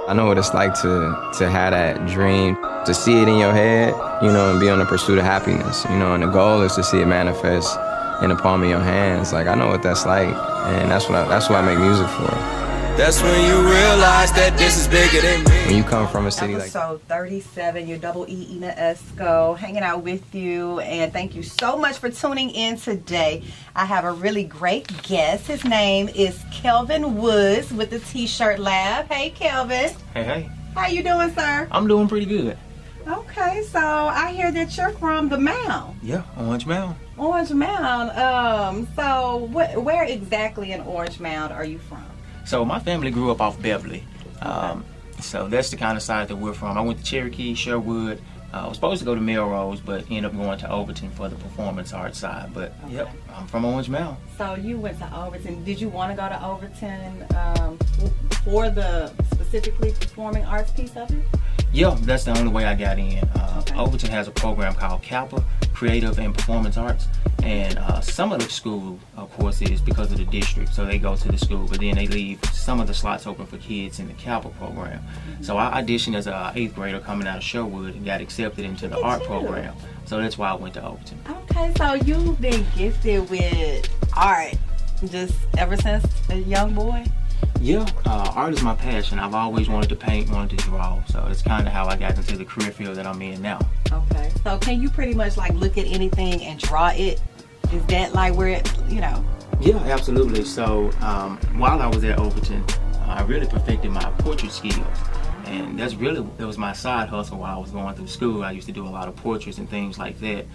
I know what it's like to have that dream, to see it in your head, you know, and be on the pursuit of happiness, you know, and the goal is to see it manifest in the palm of your hands. Like, I know what that's like, and that's what I make music for. That's when you realize that this is bigger than me. When you come from a city like Episode 37, your Double E Ina Esco, hanging out with you, and thank you so much for tuning in today. I have a really great guest. His name is Kelvin Woods with the T-Shirt Lab. Hey, Kelvin. Hey. How you doing, sir? I'm doing pretty good. Okay, so I hear that you're from the Mound. Yeah, Orange Mound. Orange Mound. So where exactly in Orange Mound are you from? So my family grew up off Beverly. So that's the kind of side that we're from. I went to Cherokee, Sherwood. I was supposed to go to Melrose, but ended up going to Overton for the performance arts side. But Yep, I'm from Orange Mound. So you went to Overton. Did you want to go to Overton for the specifically performing arts piece of it? Yeah, that's the only way I got in. Okay. Overton has a program called Kappa, Creative and Performance Arts. And some of the school, of course, is because of the district, so they go to the school, but then they leave some of the slots open for kids in the Kappa program. So I auditioned as an 8th grader coming out of Sherwood and got accepted into the art program. So that's why I went to Overton. Okay, so you've been gifted with art just ever since a young boy? Yeah, art is my passion. I've always wanted to paint, wanted to draw, so it's kind of how I got into the career field that I'm in now. Okay, so can you pretty much like look at anything and draw it? Is that like where it, you know? Yeah, absolutely. So while I was at Overton, I really perfected my portrait skills. And that was my side hustle while I was going through school. I used to do a lot of portraits and things like that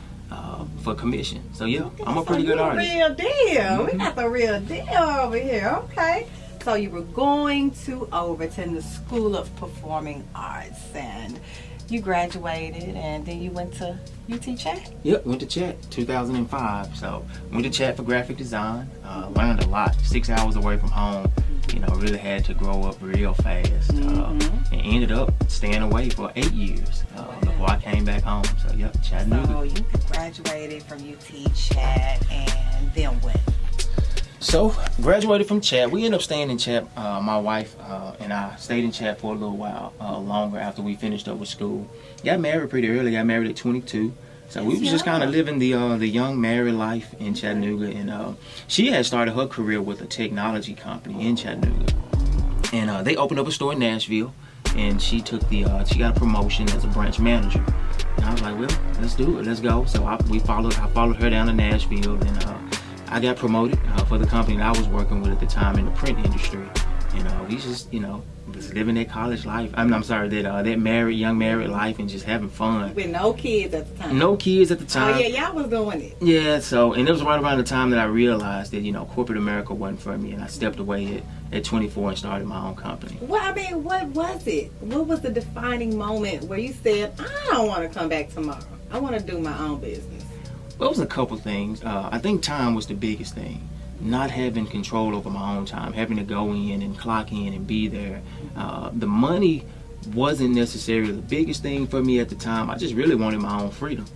for commission. So yeah, I'm a pretty good artist. Real deal. We got the real deal over here. Okay. So you were going to Overton, the School of Performing Arts, and you graduated, and then you went to UT Chat? Yep, went to Chat 2005. So went to Chat for graphic design. Learned a lot. 6 hours away from home. You know, really had to grow up real fast. And ended up staying away for 8 years before I came back home. So yep, Chattanooga. So you graduated from UT Chat, and then what? So, graduated from Chat. We ended up staying in Chat. My wife and I stayed in Chat for a little while longer after we finished up with school. Got married pretty early. Got married at 22. So we was just kind of living the young married life in Chattanooga. And she had started her career with a technology company in Chattanooga. And they opened up a store in Nashville. And she took she got a promotion as a branch manager. And I was like, well, let's do it. Let's go. So I followed her down to Nashville, and I got promoted for the company that I was working with at the time in the print industry. And we just, was living that college life. I'm sorry, that young married life and just having fun. With no kids at the time. No kids at the time. Oh yeah, y'all was doing it. Yeah, so, and it was right around the time that I realized that, corporate America wasn't for me, and I stepped away at 24 and started my own company. Well, I mean, what was it? What was the defining moment where you said, I don't want to come back tomorrow. I want to do my own business? Well, it was a couple things. I think time was the biggest thing. Not having control over my own time, having to go in and clock in and be there. The money wasn't necessarily the biggest thing for me at the time. I just really wanted my own freedom.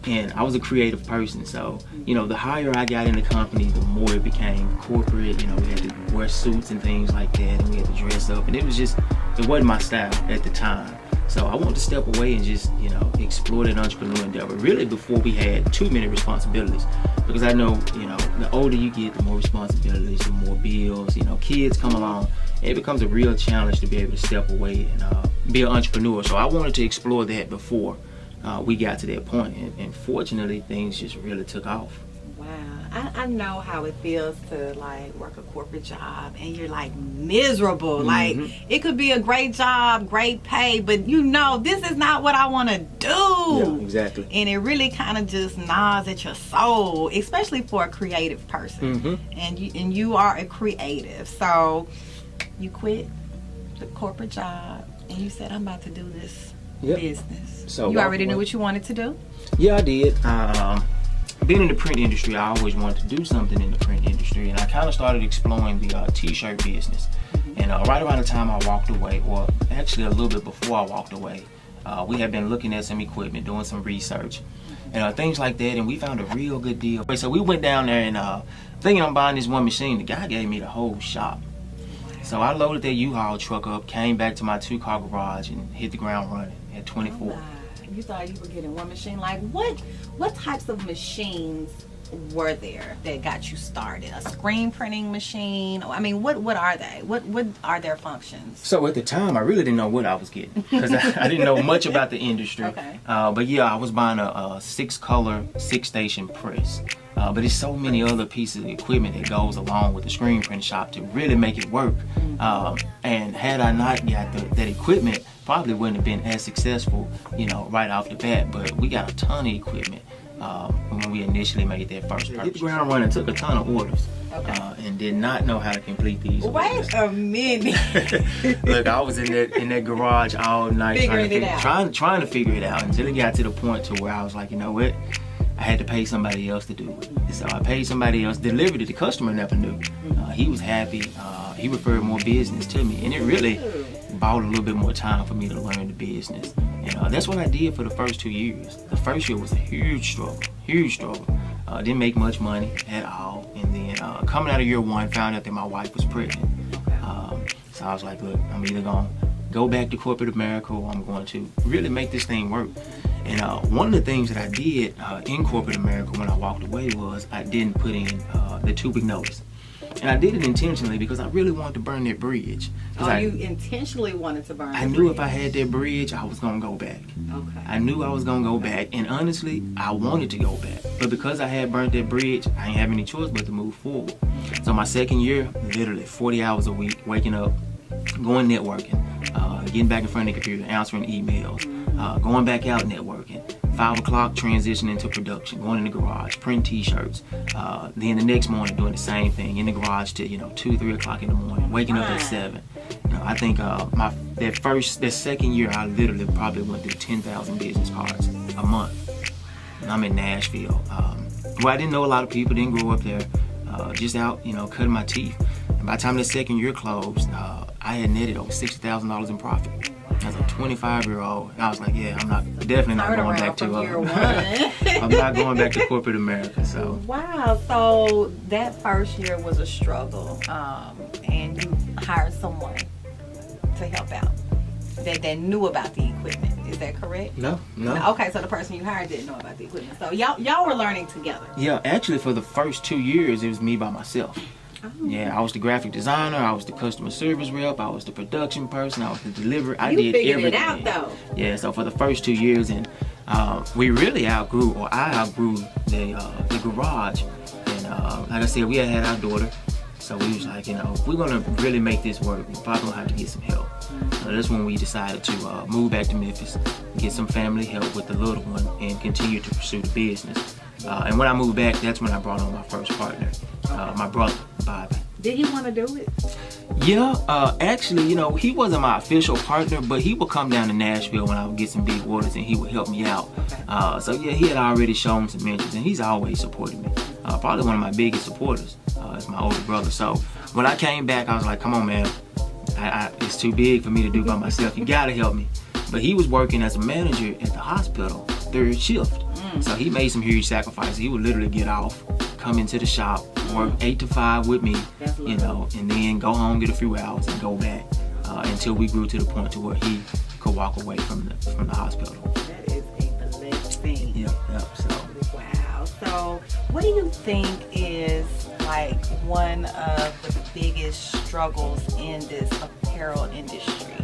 And I was a creative person, so, the higher I got in the company, the more it became corporate. We had to wear suits and things like that, and we had to dress up, and it wasn't my style at the time. So I wanted to step away and just, explore that entrepreneur endeavor, really before we had too many responsibilities. Because I know, the older you get, the more responsibilities, the more bills, kids come along. And it becomes a real challenge to be able to step away and be an entrepreneur. So I wanted to explore that before we got to that point. And fortunately, things just really took off. Wow. I know how it feels to like work a corporate job and you're like miserable. Like it could be a great job, great pay, but this is not what I want to do. Yeah, exactly. And it really kind of just gnaws at your soul, especially for a creative person. And you are a creative, so you quit the corporate job and you said, I'm about to do this business. So you already knew what you wanted to do? Yeah, I did. Being in the print industry, I always wanted to do something in the print industry, and I kind of started exploring the T-shirt business. And right around the time I walked away, or actually a little bit before I walked away, we had been looking at some equipment, doing some research, and things like that, and we found a real good deal. So we went down there and thinking I'm buying this one machine. The guy gave me the whole shop. So I loaded that U-Haul truck up, came back to my 2-car garage, and hit the ground running at 24. Oh, you thought you were getting one machine? Like what types of machines were there that got you started? A screen printing machine? I mean, what are they? What are their functions? So at the time, I really didn't know what I was getting because I didn't know much about the industry. Okay. But yeah, I was buying a 6-color, 6-station press. But there's so many other pieces of equipment that goes along with the screen print shop to really make it work. And had I not got that equipment, probably wouldn't have been as successful, right off the bat. But we got a ton of equipment when we initially made that first purchase. Hit the ground running, took a ton of orders, and did not know how to complete these orders. Wait a minute. Look, I was in that garage all night trying to figure it out until it got to the point to where I was like, you know what? I had to pay somebody else to do it. So I paid somebody else, delivered it. The customer never knew. He was happy. He referred more business to me, and it really bought a little bit more time for me to learn the business. And that's what I did for the first 2 years. The first year was a huge struggle. Didn't make much money at all. And then coming out of year 1, found out that my wife was pregnant. So I was like, look, I'm either going to go back to corporate America or I'm going to really make this thing work. And one of the things that I did in corporate America when I walked away was I didn't put in the 2-week notice. And I did it intentionally because I really wanted to burn that bridge. You intentionally wanted to burn the bridge? I knew if I had that bridge, I was going to go back. Okay. I knew I was going to go back. And honestly, I wanted to go back. But because I had burnt that bridge, I didn't have any choice but to move forward. So my second year, literally 40 hours a week, waking up, going networking, getting back in front of the computer, answering emails, going back out networking. 5 o'clock, transitioning to production, going in the garage, print T-shirts. Then the next morning, doing the same thing in the garage till 2, 3 o'clock in the morning, waking up at 7. I think that second year, I literally probably went through 10,000 business cards a month. And I'm in Nashville, where I didn't know a lot of people, didn't grow up there, just out, cutting my teeth. And by the time the second year closed, I had netted over $60,000 in profit. As a 25-year-old, I was like, yeah, I'm definitely not going back to year 1. I'm not going back to corporate America. So wow, so that first year was a struggle, and you hired someone to help out that knew about the equipment. Is that correct? No. Okay, so the person you hired didn't know about the equipment. So y'all were learning together. Yeah, actually, for the first 2 years, it was me by myself. Yeah, I was the graphic designer, I was the customer service rep, I was the production person, I was the deliverer. I did everything. You figured it out though. Yeah, so for the first 2 years, and we really I outgrew the garage. And like I said, we had our daughter, so we was like, if we're gonna really make this work, we're probably gonna have to get some help. So that's when we decided to move back to Memphis, get some family help with the little one, and continue to pursue the business. And when I moved back, that's when I brought on my first partner, my brother, Bobby. Did he want to do it? Yeah, actually, he wasn't my official partner, but he would come down to Nashville when I would get some big orders and he would help me out. So yeah, he had already shown some interest and he's always supported me. Probably one of my biggest supporters is my older brother. So when I came back, I was like, come on, man, it's too big for me to do by myself. You gotta help me. But he was working as a manager at the hospital, 3rd shift. So he made some huge sacrifices. He would literally get off, come into the shop, work 8 to 5 with me, and then go home, get a few hours, and go back until we grew to the point to where he could walk away from the hospital. That is a blessing. Yep. So. Wow. So, what do you think is like one of the biggest struggles in this apparel industry?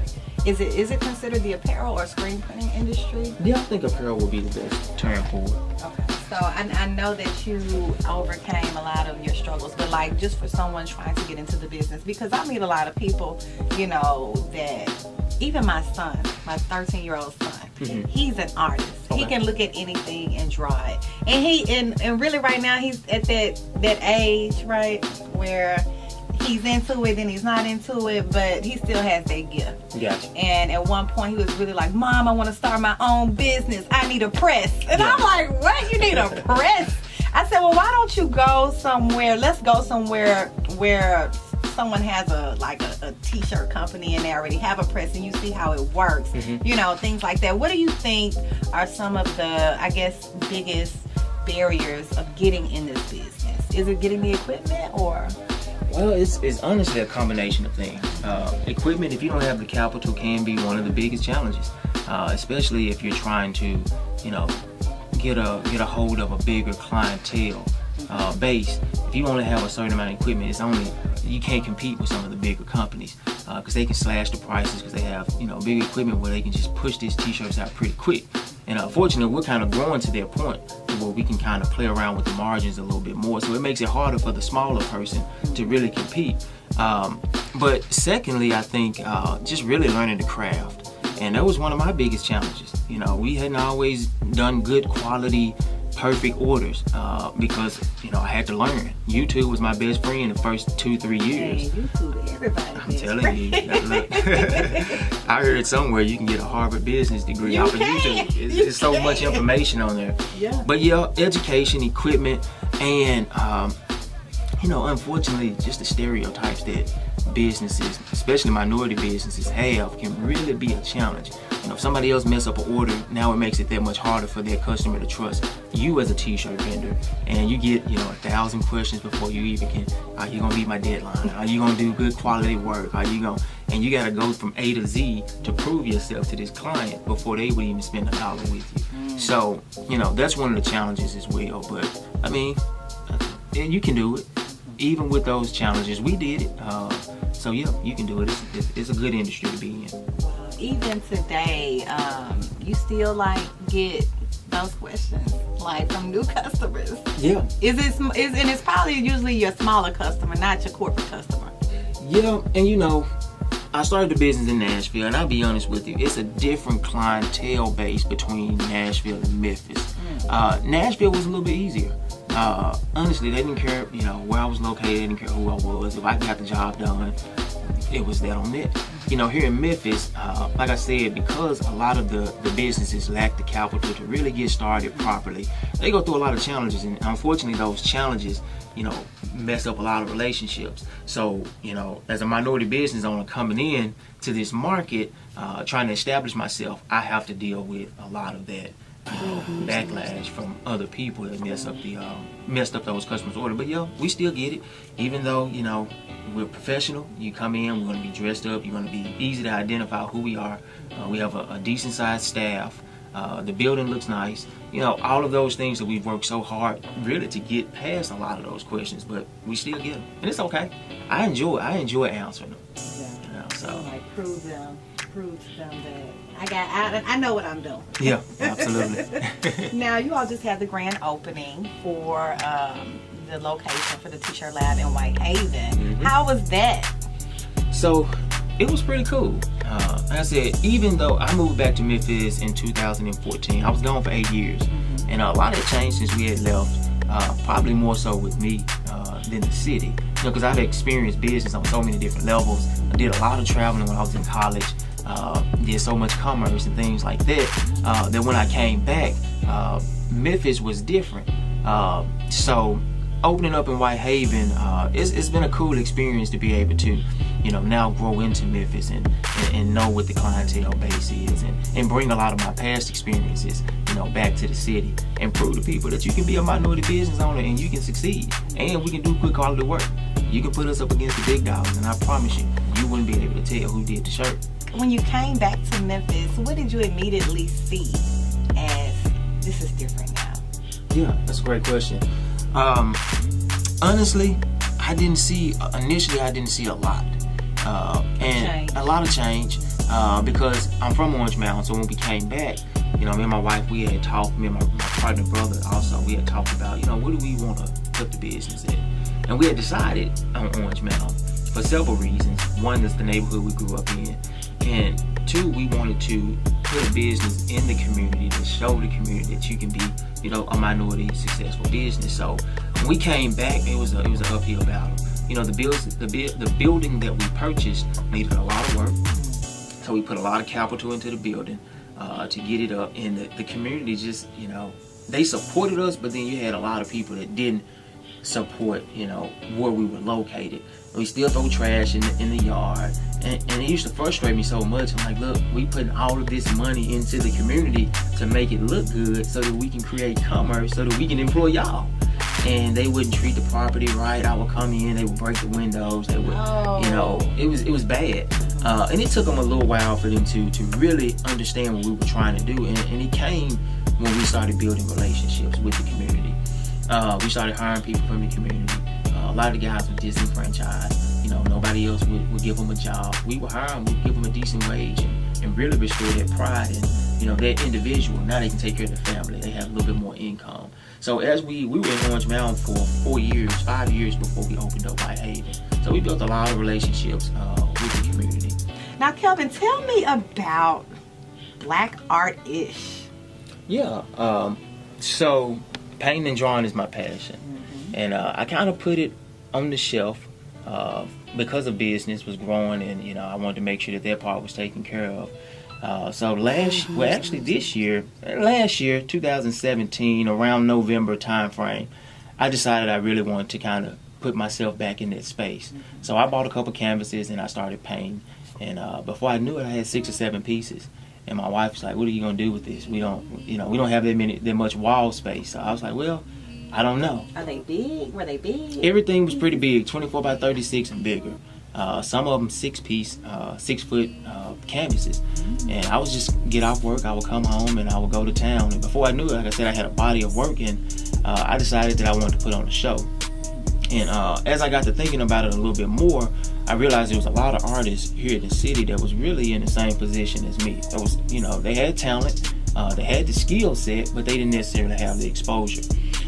Is it considered the apparel or screen printing industry? Yeah, I think apparel would be the best term for it. Okay. So I know that you overcame a lot of your struggles, but like just for someone trying to get into the business, because I meet a lot of people, that even my son, my 13-year-old son, he's an artist. Okay. He can look at anything and draw it. And really right now he's at that age, right, where he's into it and he's not into it, but he still has that gift. Gotcha. And at one point he was really like, Mom, I want to start my own business. I need a press. And I'm like, what? You need a press? I said, well, why don't you go somewhere? Let's go somewhere where someone has a T-shirt company and they already have a press and you see how it works. Things like that. What do you think are some of the, I guess, biggest barriers of getting in this business? Is it getting the equipment or? Well, it's honestly a combination of things. Equipment, if you don't have the capital, can be one of the biggest challenges, especially if you're trying to, get a hold of a bigger clientele base. If you only have a certain amount of equipment, you can't compete with some of the bigger companies because they can slash the prices because they have big equipment where they can just push these t-shirts out pretty quick. And unfortunately, we're kind of growing to that point where we can kind of play around with the margins a little bit more. So it makes it harder for the smaller person to really compete. But secondly, I think just really learning the craft. And that was one of my biggest challenges. We hadn't always done good quality, perfect orders because I had to learn. YouTube was my best friend the first 2-3 years. Hey, YouTube, everybody. I'm telling you, look, I heard somewhere you can get a Harvard business degree off of YouTube. There's so much information on there. Yeah. But education, equipment, and unfortunately, just the stereotypes that businesses, especially minority businesses, have can really be a challenge. If somebody else mess up an order, now it makes it that much harder for their customer to trust you as a t-shirt vendor. And you get 1,000 questions before you even can, are you gonna meet my deadline? Are you gonna do good quality work? And you gotta go from A to Z to prove yourself to this client before they would even spend $1 with you. So, that's one of the challenges as well. But I mean, you can do it. Even with those challenges, we did it. So yeah, you can do it. It's a good industry to be in. Even today, you still get those questions from new customers. Yeah. And it's probably usually your smaller customer, not your corporate customer. Yeah, and I started the business in Nashville, and I'll be honest with you, it's a different clientele base between Nashville and Memphis. Nashville was a little bit easier. Honestly, they didn't care, where I was located. They didn't care who I was. If I got the job done, it was that on it. Here in Memphis, like I said, because a lot of the businesses lack the capital to really get started properly, they go through a lot of challenges, and unfortunately, those challenges, mess up a lot of relationships. So, as a minority business owner coming in to this market, trying to establish myself, I have to deal with a lot of that backlash from other people that messed up those customers' order. But yeah, we still get it, even though we're professional. You come in, we're going to be dressed up. You're going to be easy to identify who we are. We have a decent sized staff. The building looks nice. All of those things that we've worked so hard really to get past a lot of those questions, but we still get them, and it's okay. I enjoy answering them. Yeah. So prove to them that I know what I'm doing. Yeah, absolutely. Now, you all just had the grand opening for the location for the T-shirt lab in Whitehaven. Mm-hmm. How was that? So it was pretty cool. Like I said, even though I moved back to Memphis in 2014, I was gone for 8 years, and a lot had changed since we had left. Probably more so with me than the city, because I've experienced business on so many different levels. I did a lot of traveling when I was in college. Did so much commerce and things like that. Then when I came back, Memphis was different. So opening up in Whitehaven, it's been a cool experience to be able to, now grow into Memphis and know what the clientele base is and bring a lot of my past experiences, back to the city and prove to people that you can be a minority business owner and you can succeed and we can do good quality work. You can put us up against the big dogs, and I promise you, you wouldn't be able to tell who did the shirt. When you came back to Memphis, what did you immediately see as this is different now? Yeah, that's a great question. Honestly, initially I didn't see a lot. A lot of change because I'm from Orange Mound, so when we came back, me and my wife, we had talked, me and my partner brother also, we had talked about, what do we want to put the business in? And we had decided on Orange Mound for several reasons. One is the neighborhood we grew up in, and two, we wanted to put a business in the community to show the community that you can be, a minority successful business. So when we came back, it was an uphill battle. The building that we purchased needed a lot of work, so we put a lot of capital into the building to get it up. And the community just, they supported us, but then you had a lot of people that didn't support, where we were located. We still throw trash in the yard, and it used to frustrate me so much. I'm like, look, we putting all of this money into the community to make it look good so that we can create commerce, so that we can employ y'all. and they wouldn't treat the property right. I would come in, they would break the windows, they would, you know, it was bad. And it took them a little while for them to really understand what we were trying to do. And it came when we started building relationships with the community. We started hiring people from the community. A lot of the guys were disenfranchised. You know, nobody else would give them a job. We would hire them, we'd give them a decent wage and really restore their pride and, you know, their individual. Now they can take care of their family. They have a little bit more income. So as we were in Orange Mound for 5 years before we opened up Whitehaven. So we built a lot of relationships with the community. Now, Kelvin, tell me about Black Art-ish. Yeah, so painting and drawing is my passion. And I kind of put it on the shelf because the business was growing, and you know, I wanted to make sure that their part was taken care of. So last year, 2017, around November time frame, I decided I really wanted to kind of put myself back in that space. So I bought a couple canvases and I started painting. And before I knew it, I had 6 or 7 pieces. And my wife was like, "What are you gonna do with this? We don't have that much wall space." So I was like, "Well, I don't know." Are they big? Were they big? Everything was pretty big, 24 by 36 and bigger. Some of them 6-piece, 6-foot canvases. And I would just get off work, I would come home, and I would go to town. And before I knew it, like I said, I had a body of work, and I decided that I wanted to put on a show. And as I got to thinking about it a little bit more, I realized there was a lot of artists here in the city that was really in the same position as me. There was, you know, they had talent, they had the skill set, but they didn't necessarily have the exposure.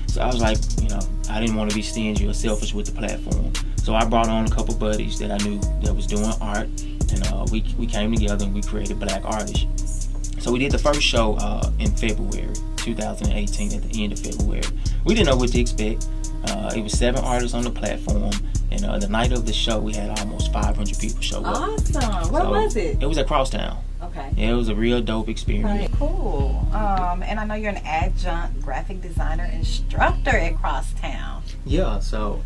So I was like, you know, I didn't want to be stingy or selfish with the platform. So I brought on a couple buddies that I knew that was doing art, and we came together and we created Black Artists. So we did the first show in February 2018, at the end of February. We didn't know what to expect. It was 7 artists on the platform, and the night of the show, we had almost 500 people show up. Awesome. Where was it? It was at Crosstown. Okay. Yeah, it was a real dope experience. Right. Cool. And I know you're an adjunct graphic designer instructor at Crosstown. Yeah, so...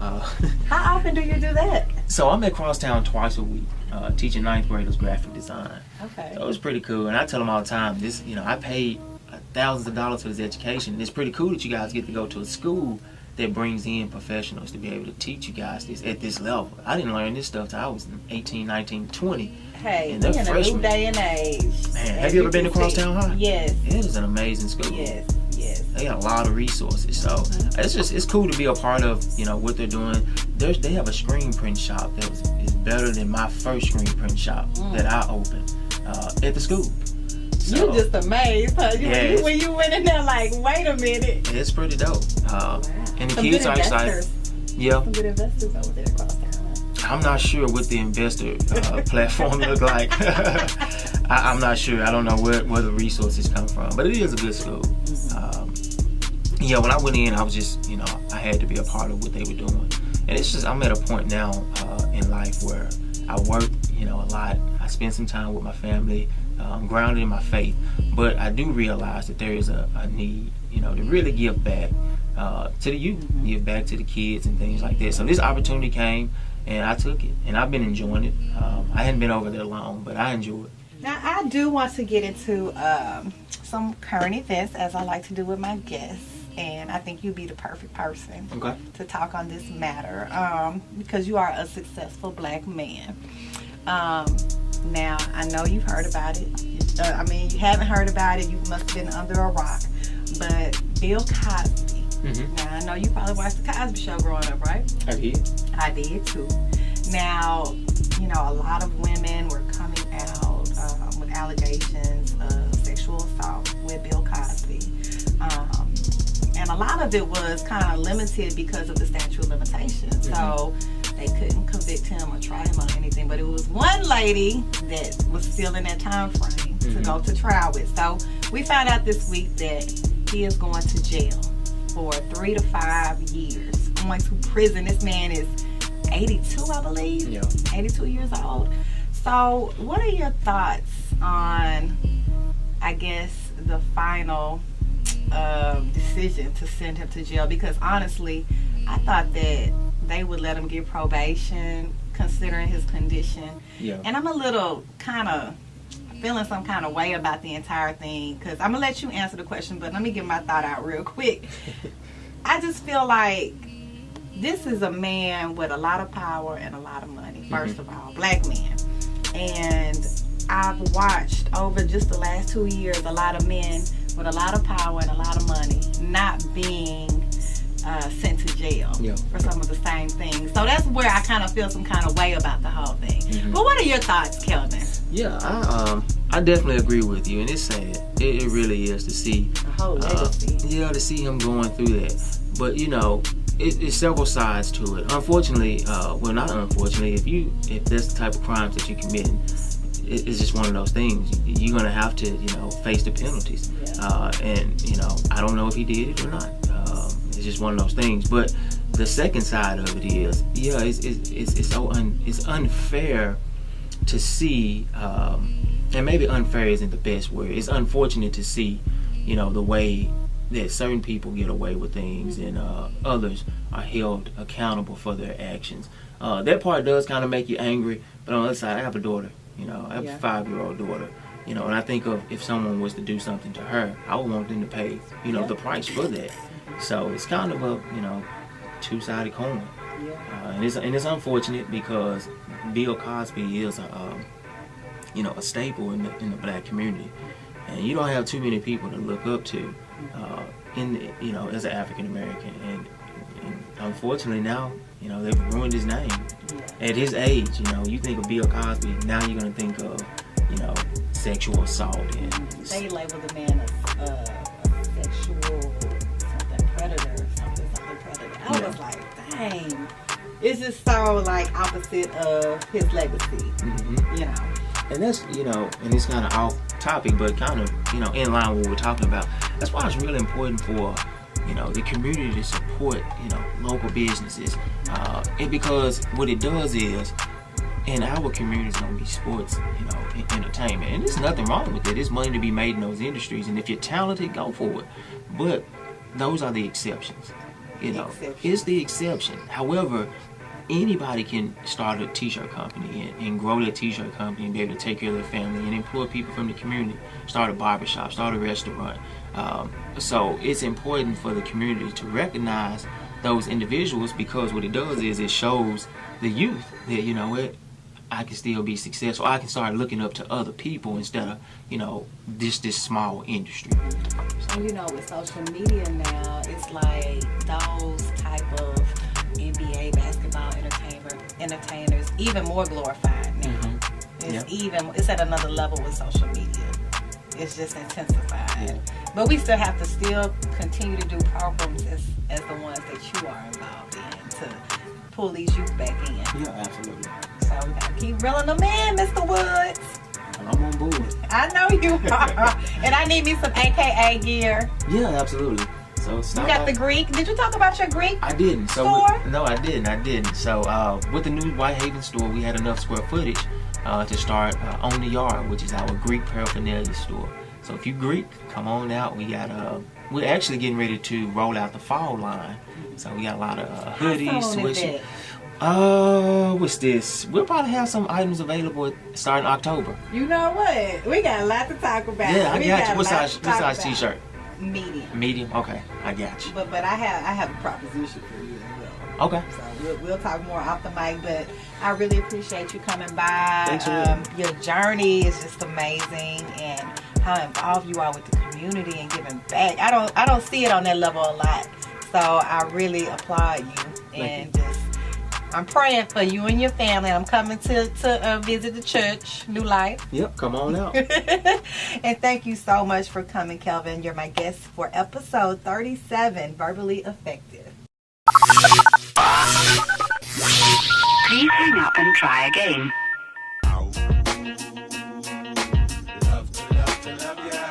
How often do you do that? So I'm at Crosstown twice a week, teaching 9th graders graphic design. Okay. So it was pretty cool, and I tell them all the time, this, you know, I paid thousands of dollars for this education, and it's pretty cool that you guys get to go to a school that brings in professionals to be able to teach you guys this at this level. I didn't learn this stuff till I was 18, 19, 20. Hey, and we're they're in a freshmen. new day and age. Man, have you ever been to Crosstown High? Yes. It is an amazing school. Yes. Yes. They got a lot of resources, so it's cool to be a part of, you know, what they're doing. They have a screen print shop that is better than my first screen print shop that I opened at the school. So, you just amazed, huh? Yeah, When you went in there, like, wait a minute. It's pretty dope. And the Some kids good are excited. investors. Yeah. Some good investors over there across town. I'm not sure what the investor platform look like. I'm not sure. I don't know where the resources come from, but it is a good school. Yeah, when I went in, I was just, you know, I had to be a part of what they were doing. And it's just, I'm at a point now in life where I work, you know, a lot. I spend some time with my family. I'm grounded in my faith. But I do realize that there is a need, you know, to really give back to the youth, give back to the kids and things like that. So this opportunity came, and I took it, and I've been enjoying it. I hadn't been over there long, but I enjoy it. Now, I do want to get into some current events, as I like to do with my guests. And I think you'd be the perfect person to talk on this matter because you are a successful Black man. Now, I know you've heard about it. I mean, you haven't heard about it, you must have been under a rock. But Bill Cosby. Now, I know you probably watched the Cosby Show growing up, right? I did. I did too. Now, you know, a lot of women were coming out with allegations of sexual assault with Bill Cosby. And a lot of it was kind of limited because of the statute of limitations. So they couldn't convict him or try him on anything. But it was one lady that was still in that time frame to go to trial with. So we found out this week that he is going to jail for 3 to 5 years. Going to prison. This man is 82, I believe. Yeah. 82 years old. So what are your thoughts on, I guess, the final decision to send him to jail? Because honestly, I thought that they would let him get probation considering his condition. Yeah. And I'm a little kind of feeling some kind of way about the entire thing, because I'm gonna let you answer the question, but let me get my thought out real quick. I just feel like this is a man with a lot of power and a lot of money, first of all, black man. And I've watched over just the last 2 years a lot of men with a lot of power and a lot of money not being sent to jail for some of the same things. So that's where I kind of feel some kind of way about the whole thing. But what are your thoughts, Kelvin? Yeah, I definitely agree with you, and it's sad. It really is to see The whole legacy. to see him going through that. But you know, it's several sides to it. Unfortunately, well, not unfortunately, if that's the type of crimes that you're committing, it's just one of those things. You're gonna have to, face the penalties. And I don't know if he did it or not. It's just one of those things. But the second side of it is, it's unfair to see, and maybe unfair isn't the best word. It's unfortunate to see, the way that certain people get away with things and others are held accountable for their actions. That part does kind of make you angry. But on the other side, I have a daughter. I have a 5-year-old daughter. And I think of if someone was to do something to her, I would want them to pay, the price for that. So it's kind of a, two-sided coin. And it's unfortunate because Bill Cosby is a staple in the black community, and you don't have too many people to look up to, as an African American, and unfortunately now, they've ruined his name. At his age, you think of Bill Cosby, now you're gonna think of, sexual assault and they labeled the man a sexual predator. I was like, dang. It's just so like opposite of his legacy, And that's, and it's kind of off topic, but kind of, in line with what we're talking about. That's why it's really important for, the community to support, local businesses. Because what it does is, in our community, it's going to be sports, entertainment. And there's nothing wrong with it. There's money to be made in those industries. And if you're talented, go for it. But those are the exceptions. It's the exception. However, anybody can start a T-shirt company and grow their T-shirt company and be able to take care of their family and employ people from the community, start a barbershop, start a restaurant. So it's important for the community to recognize those individuals, because what it does is it shows the youth that, I can still be successful. I can start looking up to other people instead of, this small industry. And with social media now, it's like those type of NBA basketball entertainers even more glorified now. It's at another level with social media. It's just intensified. But we still have to still continue to do programs as the ones that you are involved in to pull these youth back in. Yeah, absolutely. So we gotta keep reeling them in, Mr. Woods. I'm on board. I know you are. And I need me some AKA gear. Yeah, absolutely. So you got the Greek. Did you talk about your Greek? I didn't. No, I didn't. So with the new Whitehaven store, we had enough square footage to start On the Yard, which is our Greek paraphernalia store. So if you Greek, come on out. We got we're actually getting ready to roll out the fall line. So we got a lot of hoodies, sweatshirts. What's this? We'll probably have some items available starting October. You know what? We got a lot to talk about. Yeah, I got you. What size T-shirt? Medium. Medium? Okay, I got you. But I have a proposition for you as well. Okay. So we'll talk more off the mic, but I really appreciate you coming by. Thanks for your journey is just amazing, and how involved you are with the community and giving back. I don't see it on that level a lot. So I really applaud you. Thank you. I'm praying for you and your family. I'm coming to visit the church, New Life. Yep, come on out. And thank you so much for coming, Kelvin. You're my guest for episode 37, Verbally Effective. Please hang up and try again.